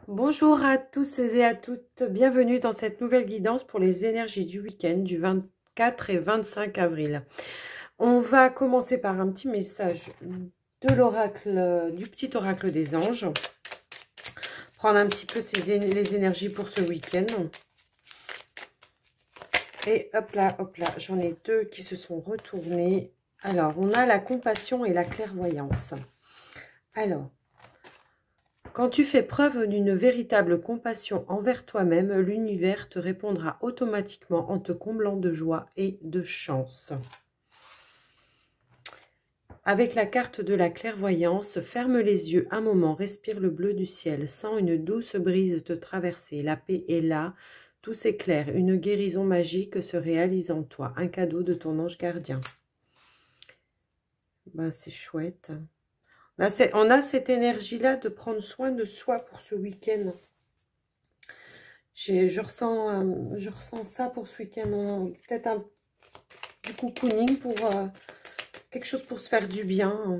Bonjour à tous et à toutes, bienvenue dans cette nouvelle guidance pour les énergies du week-end du 24 et 25 avril. On va commencer par un petit message de l'oracle, du petit oracle des anges. Prendre un petit peu les énergies pour ce week-end. Et hop là, j'en ai deux qui se sont retournés. Alors, on a la compassion et la clairvoyance. Alors, quand tu fais preuve d'une véritable compassion envers toi-même, l'univers te répondra automatiquement en te comblant de joie et de chance. Avec la carte de la clairvoyance, ferme les yeux un moment, respire le bleu du ciel, sens une douce brise te traverser, la paix est là, tout s'éclaire, une guérison magique se réalise en toi, un cadeau de ton ange gardien. Ben, c'est chouette. Là, on a cette énergie-là de prendre soin de soi pour ce week-end. Je ressens ça pour ce week-end. Peut-être du cocooning pour quelque chose pour se faire du bien.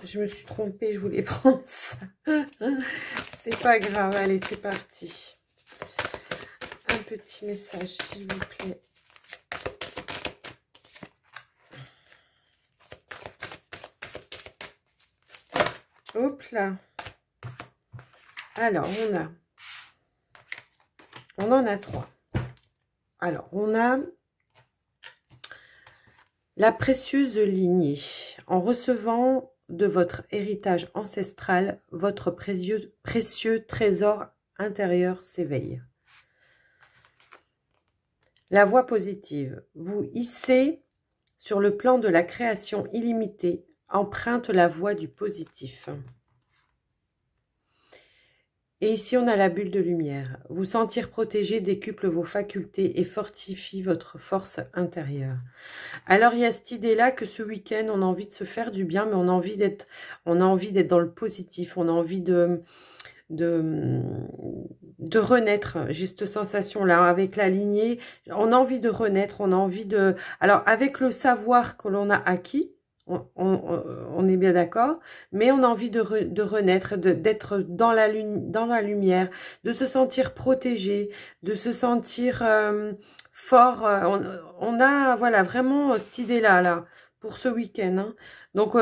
Je me suis trompée, je voulais prendre ça. C'est pas grave, allez, c'est parti. Un petit message, s'il vous plaît. Hop là. Alors, on en a trois. Alors, on a la précieuse lignée. En recevant de votre héritage ancestral, votre précieux trésor intérieur s'éveille. La voie positive. Vous hissez sur le plan de la création illimitée, emprunte la voie du positif. Et ici, on a la bulle de lumière. Vous sentir protégé décuple vos facultés et fortifie votre force intérieure. Alors, il y a cette idée-là que ce week-end, on a envie de se faire du bien, mais on a envie d'être dans le positif. On a envie de renaître. J'ai cette sensation-là avec la lignée. On a envie de renaître. On a envie de... Alors, avec le savoir que l'on a acquis, on est bien d'accord, mais on a envie de renaître, d'être dans la lumière, de se sentir protégé, de se sentir fort. On a voilà vraiment cette idée-là là, pour ce week-end. Hein. Donc,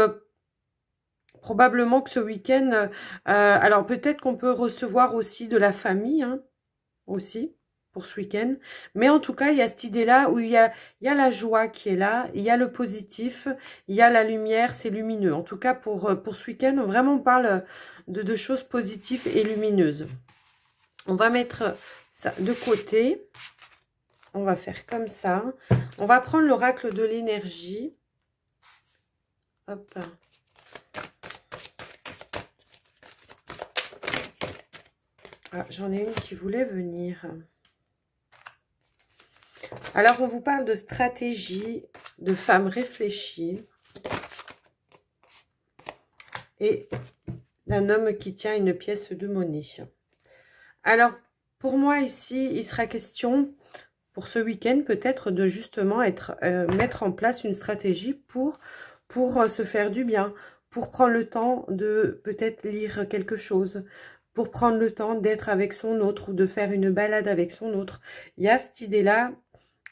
probablement que ce week-end, alors peut-être qu'on peut recevoir aussi de la famille, hein, aussi, pour ce week-end. Mais en tout cas, il y a cette idée-là où il y a la joie qui est là, il y a le positif, il y a la lumière, c'est lumineux. En tout cas, pour ce week-end, vraiment, on parle de choses positives et lumineuses. On va mettre ça de côté. On va faire comme ça. On va prendre l'oracle de l'énergie. Hop. Ah, j'en ai une qui voulait venir. Alors, on vous parle de stratégie, de femme réfléchie et d'un homme qui tient une pièce de monnaie. Alors, pour moi, ici, il sera question, pour ce week-end, peut-être de justement mettre en place une stratégie pour se faire du bien, pour prendre le temps de peut-être lire quelque chose, pour prendre le temps d'être avec son autre ou de faire une balade avec son autre. Il y a cette idée-là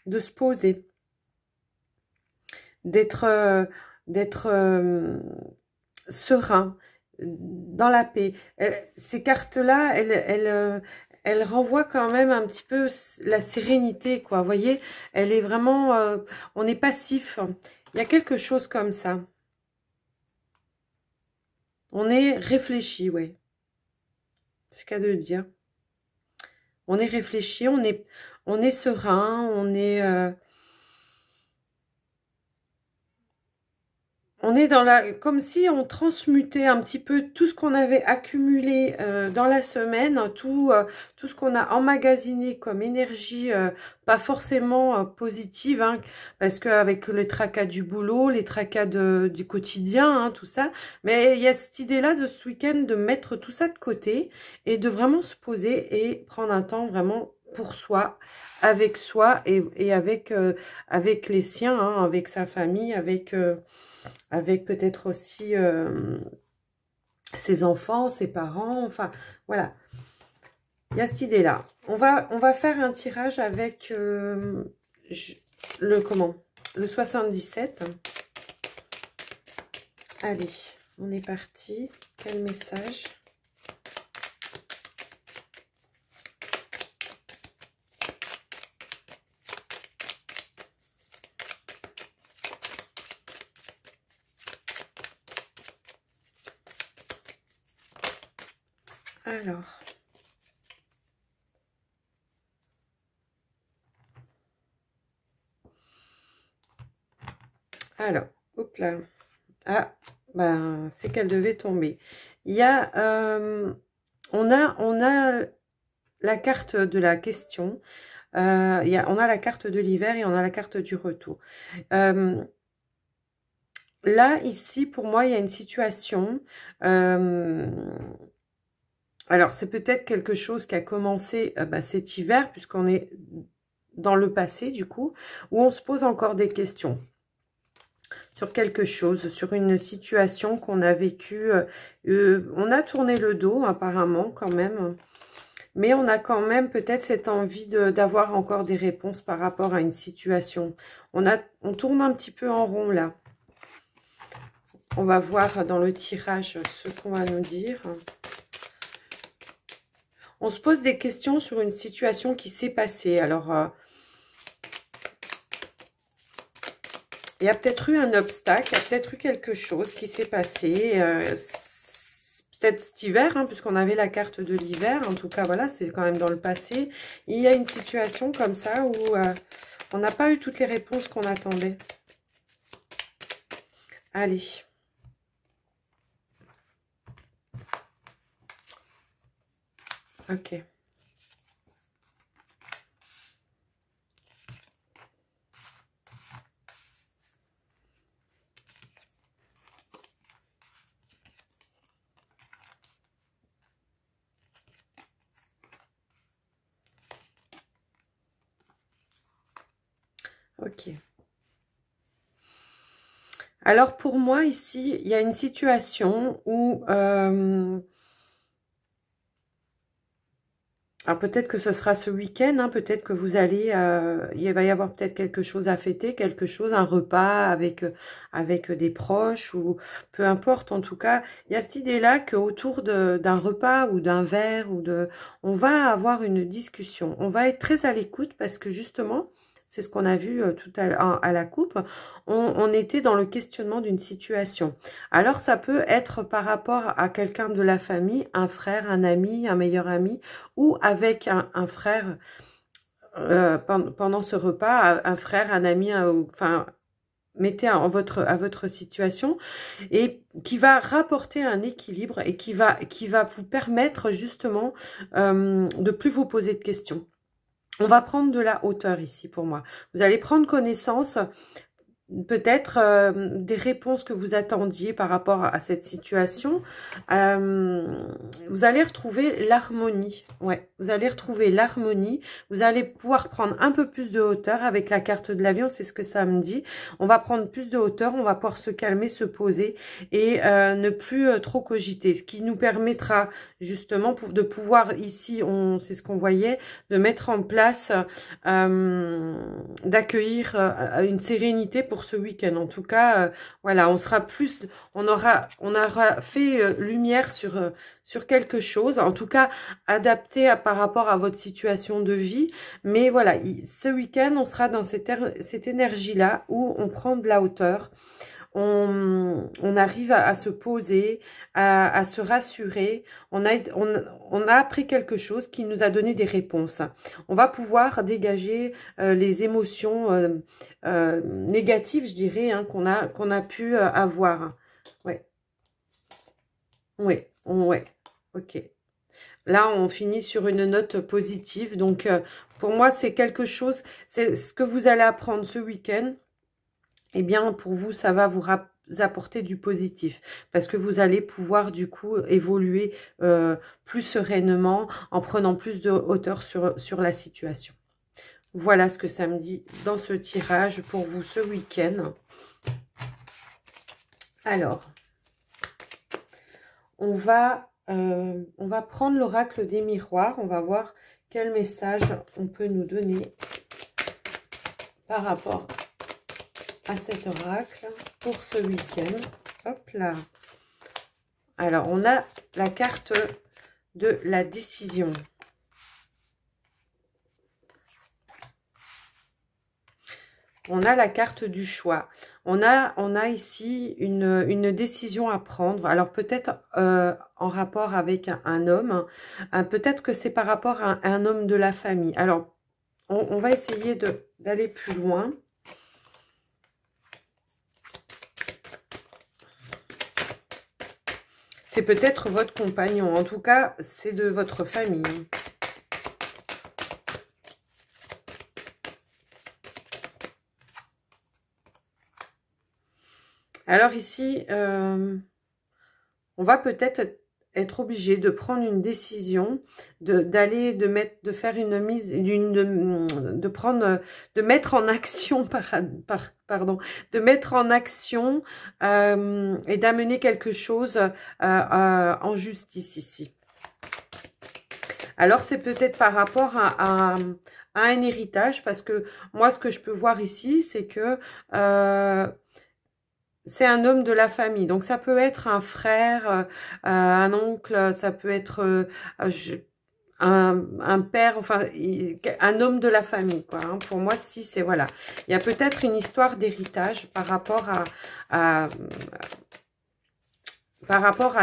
de se poser, d'être serein, dans la paix. Ces cartes-là, elles renvoient quand même un petit peu la sérénité, quoi. Vous voyez, elle est vraiment... on est passif. Il y a quelque chose comme ça. On est réfléchi, ouais. C'est le cas de le dire. On est réfléchi, on est serein, on est dans comme si on transmutait un petit peu tout ce qu'on avait accumulé dans la semaine, tout ce qu'on a emmagasiné comme énergie, pas forcément positive, hein, parce qu'avec les tracas du boulot, les tracas du quotidien, hein, tout ça, mais il y a cette idée-là de ce week-end de mettre tout ça de côté et de vraiment se poser et prendre un temps vraiment pour soi et avec les siens, hein, avec sa famille, avec peut-être aussi ses enfants, ses parents, enfin, voilà. Il y a cette idée-là. On va faire un tirage avec le 77. Allez, on est parti. Quel message? Alors, hop là. Ah, ben, c'est qu'elle devait tomber. Il y a, on a la carte de la question. On a la carte de l'hiver et on a la carte du retour. Là, ici, pour moi, il y a une situation. Alors, c'est peut-être quelque chose qui a commencé cet hiver, puisqu'on est dans le passé, du coup, où on se pose encore des questions sur quelque chose, sur une situation qu'on a vécue. On a tourné le dos, apparemment, quand même. Mais on a quand même peut-être cette envie d'avoir encore des réponses par rapport à une situation. On tourne un petit peu en rond, là. On va voir dans le tirage ce qu'on va nous dire. On se pose des questions sur une situation qui s'est passée. Alors, il y a peut-être eu un obstacle, il y a peut-être eu quelque chose qui s'est passé. Peut-être cet hiver, hein, puisqu'on avait la carte de l'hiver. En tout cas, voilà, c'est quand même dans le passé. Il y a une situation comme ça où on n'a pas eu toutes les réponses qu'on attendait. Allez. Ok. Ok. Alors, pour moi, ici, il y a une situation où... alors, peut-être que ce sera ce week-end, hein, peut-être que vous allez... il va y avoir peut-être quelque chose à fêter, quelque chose, un repas avec des proches, ou peu importe. En tout cas, il y a cette idée-là qu'autour d'un repas ou d'un verre, on va avoir une discussion. On va être très à l'écoute parce que justement... C'est ce qu'on a vu tout à la coupe. On était dans le questionnement d'une situation. Alors, ça peut être par rapport à quelqu'un de la famille, un frère, un ami, un meilleur ami, ou avec un frère pendant ce repas, un frère, un ami, enfin, mettez à votre situation, et qui va rapporter un équilibre et qui va vous permettre justement de plus vous poser de questions. On va prendre de la hauteur ici pour moi. Vous allez prendre connaissance peut-être des réponses que vous attendiez par rapport à cette situation. Vous allez retrouver l'harmonie. Ouais, vous allez retrouver l'harmonie. Vous allez pouvoir prendre un peu plus de hauteur avec la carte de l'avion, c'est ce que ça me dit. On va prendre plus de hauteur, on va pouvoir se calmer, se poser et ne plus trop cogiter. Ce qui nous permettra justement de pouvoir ici, c'est ce qu'on voyait, de mettre en place, d'accueillir une sérénité pour ce week-end. En tout cas, voilà, on aura fait lumière sur quelque chose, en tout cas adapté par rapport à votre situation de vie. Mais voilà, ce week-end, on sera dans cette énergie-là où on prend de la hauteur. On arrive à se poser, à se rassurer. On a appris quelque chose qui nous a donné des réponses. On va pouvoir dégager les émotions négatives, je dirais, hein, qu'on a pu avoir. Ouais. Ouais. Ouais. Ok. Là, on finit sur une note positive. Donc, pour moi, c'est quelque chose, c'est ce que vous allez apprendre ce week-end. Eh bien, pour vous, ça va vous apporter du positif parce que vous allez pouvoir du coup évoluer plus sereinement en prenant plus de hauteur sur la situation. Voilà ce que ça me dit dans ce tirage pour vous ce week-end. Alors, on va prendre l'oracle des miroirs. On va voir quel message on peut nous donner par rapport à cet oracle pour ce week-end. Hop là. Alors, on a la carte de la décision. On a la carte du choix. On a ici une décision à prendre. Alors peut-être en rapport avec un homme. Peut-être que c'est par rapport à un homme de la famille. Alors, on va essayer d'aller plus loin. C'est peut-être votre compagnon. En tout cas, c'est de votre famille. Alors ici, on va peut-être être obligé de prendre une décision, de faire une mise, de mettre en action, de mettre en action et d'amener quelque chose en justice ici. Alors c'est peut-être par rapport à un héritage, parce que moi ce que je peux voir ici, c'est que c'est un homme de la famille, donc ça peut être un frère, un oncle, ça peut être un père, enfin un homme de la famille, quoi. Hein. Pour moi, si c'est voilà, il y a peut-être une histoire d'héritage par rapport à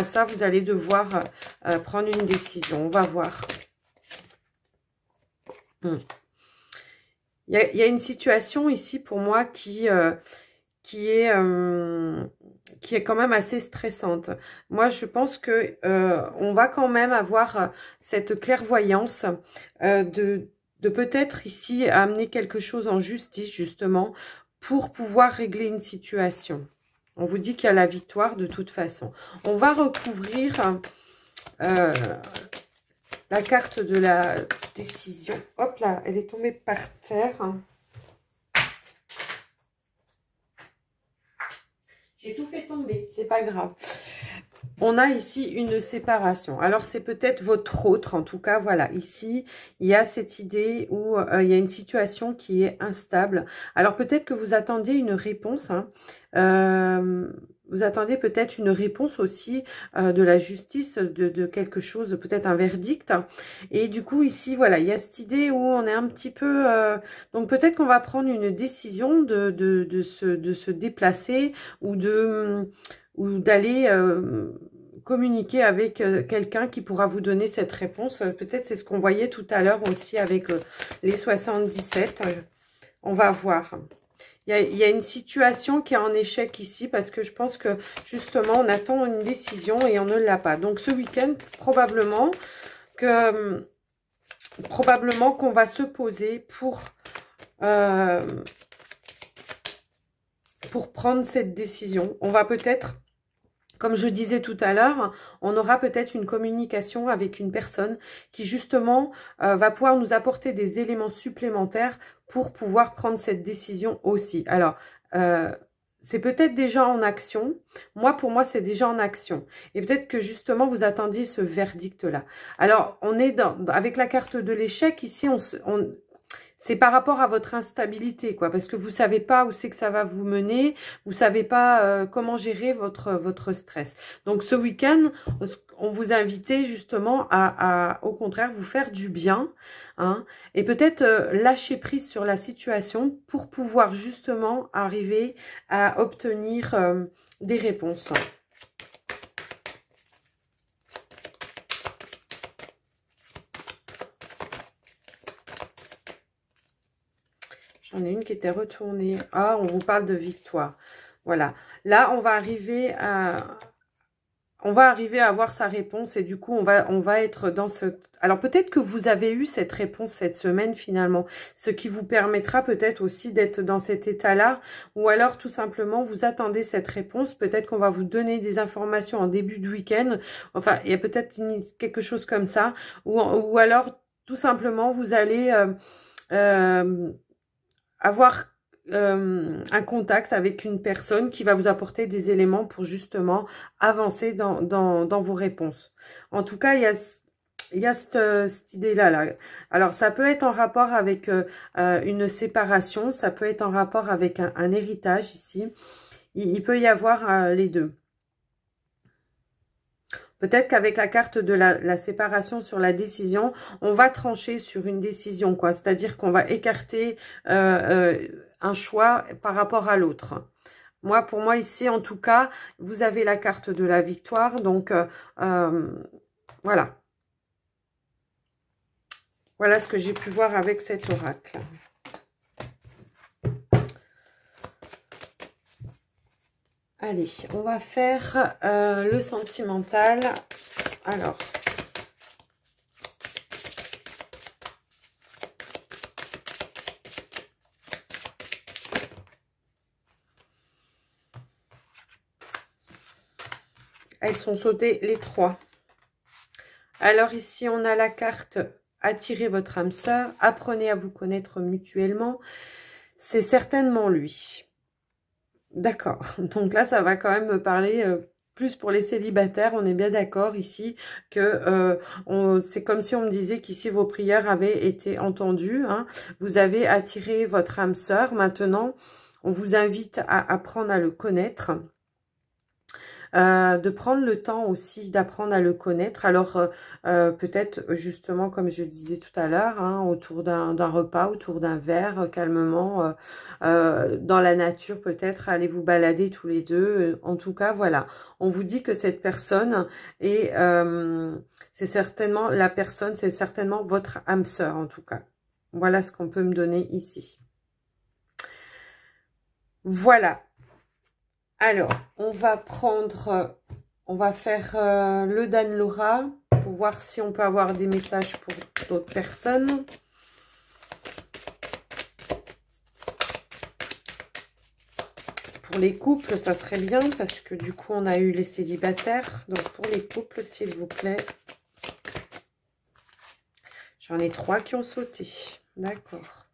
ça. Vous allez devoir prendre une décision. On va voir. Il y a une situation ici pour moi qui est quand même assez stressante. Moi, je pense que on va quand même avoir cette clairvoyance de peut-être ici amener quelque chose en justice, justement, pour pouvoir régler une situation. On vous dit qu'il y a la victoire de toute façon. On va recouvrir la carte de la décision. Hop là, elle est tombée par terre. J'ai tout fait tomber, c'est pas grave. On a ici une séparation. Alors, c'est peut-être votre autre, en tout cas, voilà. Ici, il y a cette idée où il y a une situation qui est instable. Alors, peut-être que vous attendiez une réponse. Hein. Vous attendez peut-être une réponse aussi de la justice, de quelque chose, peut-être un verdict. Et du coup, ici, voilà, il y a cette idée où on est un petit peu... donc, peut-être qu'on va prendre une décision de se déplacer ou d'aller communiquer avec quelqu'un qui pourra vous donner cette réponse. Peut-être c'est ce qu'on voyait tout à l'heure aussi avec les 77. On va voir. Il y a une situation qui est en échec ici parce que je pense que justement on attend une décision et on ne l'a pas. Donc ce week-end, probablement qu'on va se poser pour prendre cette décision. On va peut-être, comme je disais tout à l'heure, on aura peut-être une communication avec une personne qui justement va pouvoir nous apporter des éléments supplémentaires pour pouvoir prendre cette décision aussi. Alors, c'est peut-être déjà en action. Pour moi, c'est déjà en action. Et peut-être que justement, vous attendiez ce verdict-là. Alors, on est avec la carte de l'échec, ici, c'est par rapport à votre instabilité, quoi, parce que vous savez pas où c'est que ça va vous mener, vous savez pas comment gérer votre stress. Donc ce week-end, on vous invitait justement à au contraire vous faire du bien, hein, et peut-être lâcher prise sur la situation pour pouvoir justement arriver à obtenir des réponses. J'en ai une qui était retournée. Ah, on vous parle de victoire. Voilà. Là, on va arriver à avoir sa réponse et du coup, on va être dans ce... Alors, peut-être que vous avez eu cette réponse cette semaine finalement, ce qui vous permettra peut-être aussi d'être dans cet état-là ou alors tout simplement, vous attendez cette réponse. Peut-être qu'on va vous donner des informations en début de week-end. Enfin, il y a peut-être quelque chose comme ça. Ou alors, tout simplement, vous allez... avoir un contact avec une personne qui va vous apporter des éléments pour justement avancer dans vos réponses. En tout cas, il y a cette idée-là. Là. Alors, ça peut être en rapport avec une séparation, ça peut être en rapport avec un héritage ici. Il peut y avoir les deux. Peut-être qu'avec la carte de la séparation sur la décision, on va trancher sur une décision, quoi. C'est-à-dire qu'on va écarter un choix par rapport à l'autre. Moi, pour moi, ici, en tout cas, vous avez la carte de la victoire. Donc, voilà. Voilà ce que j'ai pu voir avec cet oracle. Allez, on va faire le sentimental. Alors, elles sont sautées les trois. Alors ici, on a la carte « Attirez votre âme sœur, apprenez à vous connaître mutuellement ». C'est certainement lui. D'accord, donc là, ça va quand même me parler plus pour les célibataires. On est bien d'accord ici que c'est comme si on me disait qu'ici, vos prières avaient été entendues. Hein. Vous avez attiré votre âme sœur. Maintenant, on vous invite à apprendre à le connaître. De prendre le temps aussi d'apprendre à le connaître. Alors, peut-être justement, comme je disais tout à l'heure, hein, autour d'un repas, autour d'un verre, calmement, dans la nature, peut-être, allez vous balader tous les deux. En tout cas, voilà. On vous dit que cette personne est, c'est certainement la personne, c'est certainement votre âme sœur, en tout cas. Voilà ce qu'on peut me donner ici. Voilà. Alors, on va prendre, on va faire le Dan Laura pour voir si on peut avoir des messages pour d'autres personnes. Pour les couples, ça serait bien parce que du coup, on a eu les célibataires. Donc, pour les couples, s'il vous plaît. J'en ai 3 qui ont sauté. D'accord.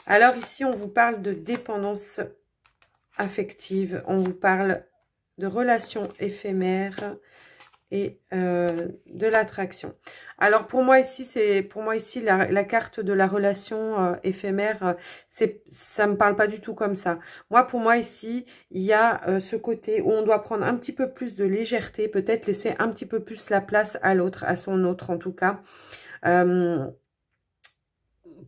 Alors ici, on vous parle de dépendance affective, on vous parle de relations éphémères et de l'attraction. Alors pour moi ici, la carte de la relation éphémère, ça me parle pas du tout comme ça. Moi, pour moi ici, il y a ce côté où on doit prendre un petit peu plus de légèreté, peut-être laisser un petit peu plus la place à l'autre, à son autre en tout cas.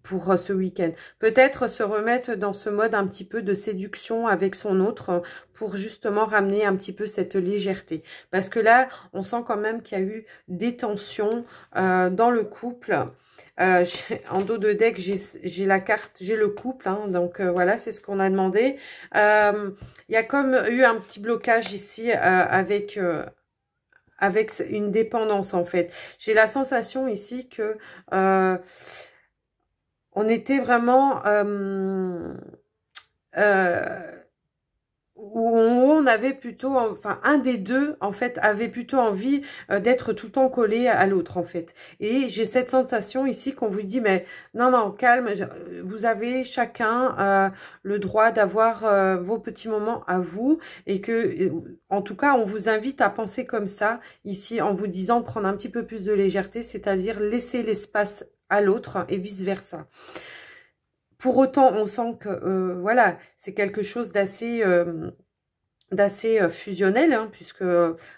Pour ce week-end. Peut-être se remettre dans ce mode un petit peu de séduction avec son autre pour justement ramener un petit peu cette légèreté. Parce que là, on sent quand même qu'il y a eu des tensions dans le couple. En dos de deck, j'ai la carte, j'ai le couple. Hein, donc voilà, c'est ce qu'on a demandé. Il y a comme eu un petit blocage ici avec une dépendance en fait. J'ai la sensation ici que... on était vraiment où on avait plutôt, enfin un des deux en fait avait plutôt envie d'être tout le temps collé à l'autre en fait. Et j'ai cette sensation ici qu'on vous dit mais non calme, vous avez chacun le droit d'avoir vos petits moments à vous et que en tout cas on vous invite à penser comme ça ici en vous disant de prendre un petit peu plus de légèreté, c'est-à-dire laisser l'espace à l'autre et vice versa. Pour autant, on sent que voilà, c'est quelque chose d'assez fusionnel, hein, puisque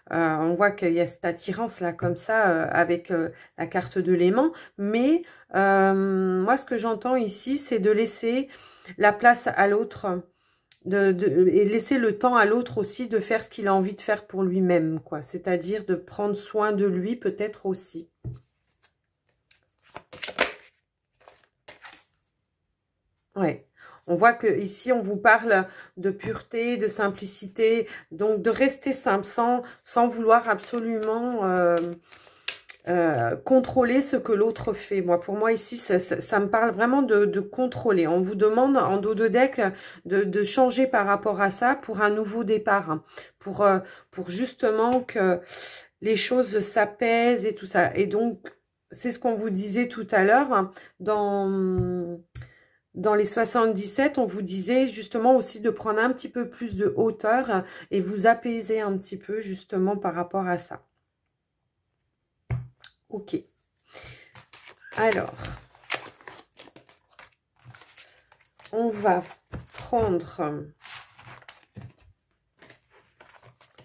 on voit qu'il y a cette attirance là comme ça avec la carte de l'aimant. Mais moi, ce que j'entends ici, c'est de laisser la place à l'autre. Et laisser le temps à l'autre aussi de faire ce qu'il a envie de faire pour lui-même, quoi. C'est-à-dire de prendre soin de lui peut-être aussi. Ouais, on voit que ici on vous parle de pureté, de simplicité, donc de rester simple sans vouloir absolument contrôler ce que l'autre fait. Moi, pour moi ici, ça me parle vraiment de contrôler. On vous demande en dos de deck de changer par rapport à ça pour un nouveau départ, hein, pour justement que les choses s'apaisent et tout ça. Et donc, c'est ce qu'on vous disait tout à l'heure dans dans les 77, on vous disait justement aussi de prendre un petit peu plus de hauteur et vous apaiser un petit peu justement par rapport à ça. Ok. Alors, on va prendre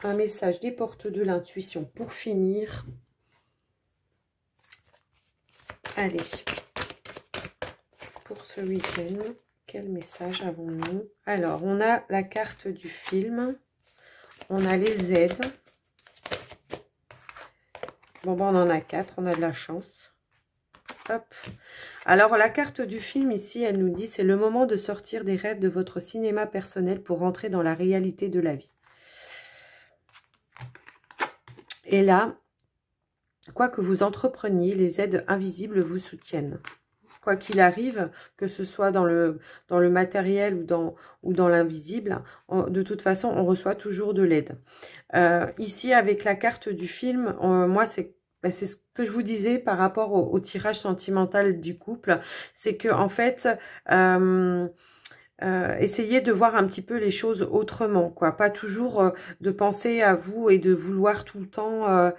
un message des portes de l'intuition pour finir. Allez, pour ce week-end, quel message avons-nous? Alors, on a la carte du film, on a les aides. Bon, on en a 4, on a de la chance. Hop. Alors, la carte du film, ici, elle nous dit, c'est le moment de sortir des rêves de votre cinéma personnel pour rentrer dans la réalité de la vie. Et là, quoi que vous entrepreniez, les aides invisibles vous soutiennent. Quoi qu'il arrive, que ce soit dans le matériel ou dans l'invisible, de toute façon, on reçoit toujours de l'aide. Ici, avec la carte du film, moi, c'est ce que je vous disais par rapport au tirage sentimental du couple. C'est que en fait, essayez de voir un petit peu les choses autrement, quoi. Pas toujours de penser à vous et de vouloir tout le temps...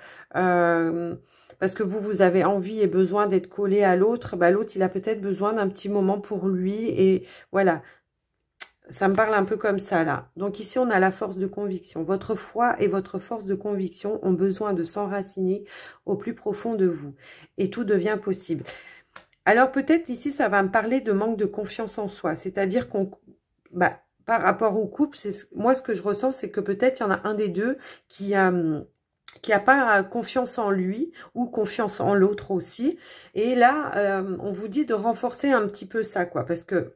parce que vous avez envie et besoin d'être collé à l'autre, bah, l'autre, il a peut-être besoin d'un petit moment pour lui. Et voilà, ça me parle un peu comme ça, là. Donc ici, on a la force de conviction. Votre foi et votre force de conviction ont besoin de s'enraciner au plus profond de vous. Et tout devient possible. Alors peut-être ici, ça va me parler de manque de confiance en soi. C'est-à-dire qu'on... par rapport au couple, moi, ce que je ressens, c'est que peut-être il y en a un des deux qui n'a pas confiance en lui ou confiance en l'autre aussi. Et là, on vous dit de renforcer un petit peu ça, quoi. Parce que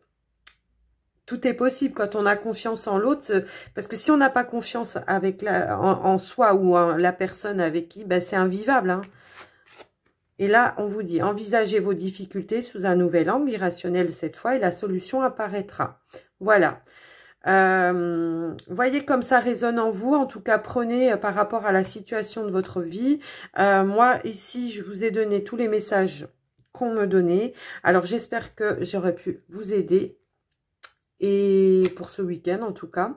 tout est possible quand on a confiance en l'autre. Parce que si on n'a pas confiance en soi ou en la personne avec qui, c'est invivable. Hein. Et là, on vous dit, envisagez vos difficultés sous un nouvel angle, irrationnel cette fois, et la solution apparaîtra. Voilà. Voyez comme ça résonne en vous. En tout cas, prenez par rapport à la situation de votre vie. Moi, ici, je vous ai donné tous les messages qu'on me donnait. Alors, j'espère que j'aurais pu vous aider. Et pour ce week-end, en tout cas.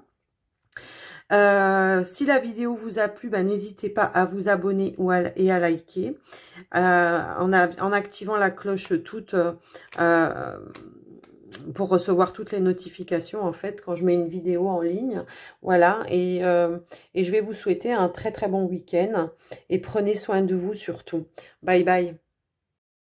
Si la vidéo vous a plu, n'hésitez pas à vous abonner et à liker. En activant la cloche toute... pour recevoir toutes les notifications, en fait, quand je mets une vidéo en ligne. Voilà, et je vais vous souhaiter un très très bon week-end. Et prenez soin de vous surtout. Bye bye.